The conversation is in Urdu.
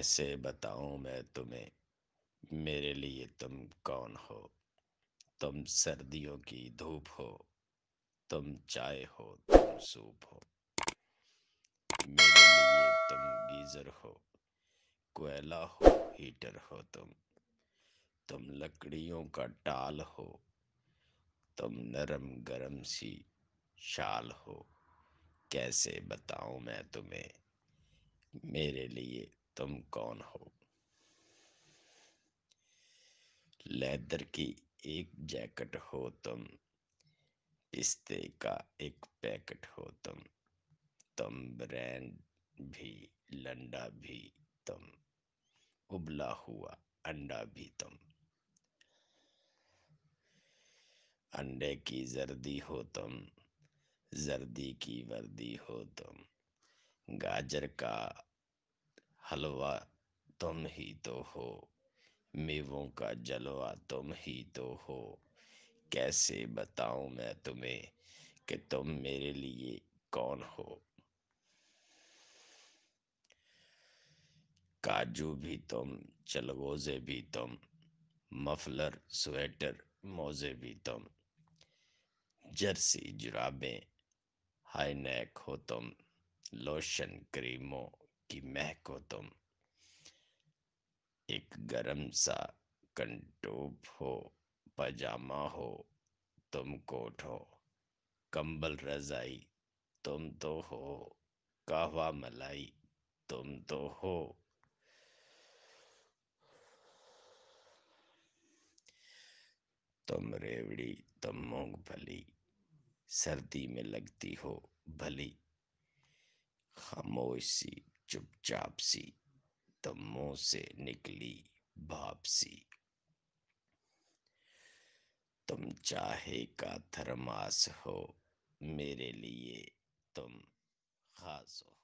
کیسے بتاؤں میں تمہیں میرے لیے تم کون ہو؟ تم سردیوں کی دھوپ ہو، تم چائے ہو، تم سوپ ہو، میرے لیے تم گیزر ہو، کوئلہ ہو، ہیٹر ہو، تم لکڑیوں کا ٹال ہو، تم نرم گرم سی شال ہو۔ کیسے بتاؤں میں تمہیں میرے لیے تم کون ہو؟ لیدر کی ایک جیکٹ ہو تم، پستے کا ایک پیکٹ ہو تم برینڈ بھی لنڈا بھی تم، ابلا ہوا انڈا بھی تم، انڈے کی زردی ہو تم، زردی کی وردی ہو تم، گاجر کا حلوہ تم ہی تو ہو، میووں کا جلوہ تم ہی تو ہو۔ کیسے بتاؤں میں تمہیں کہ تم میرے لیے کون ہو؟ کاجو بھی تم، چلغوزے بھی تم، مفلر سویٹر موزے بھی تم، جرسی جرابیں ہائی نیک ہو تم، لوشن کریموں کی مہک ہو تم، ایک گرم سا کنٹوپ ہو، پاجامہ ہو، تم کوٹ ہو، کمبل رضائی تم تو ہو، قہوہ ملائی تم تو ہو۔ تم ریوڑی تم مونگ پھلی، سردی میں لگتی ہو بھلی، خاموش سی چپ چاپ سی تم منہ سے نکلی بھاپ سی، تم چائے کا تھرماس ہو، میرے لیے تم خاص ہو۔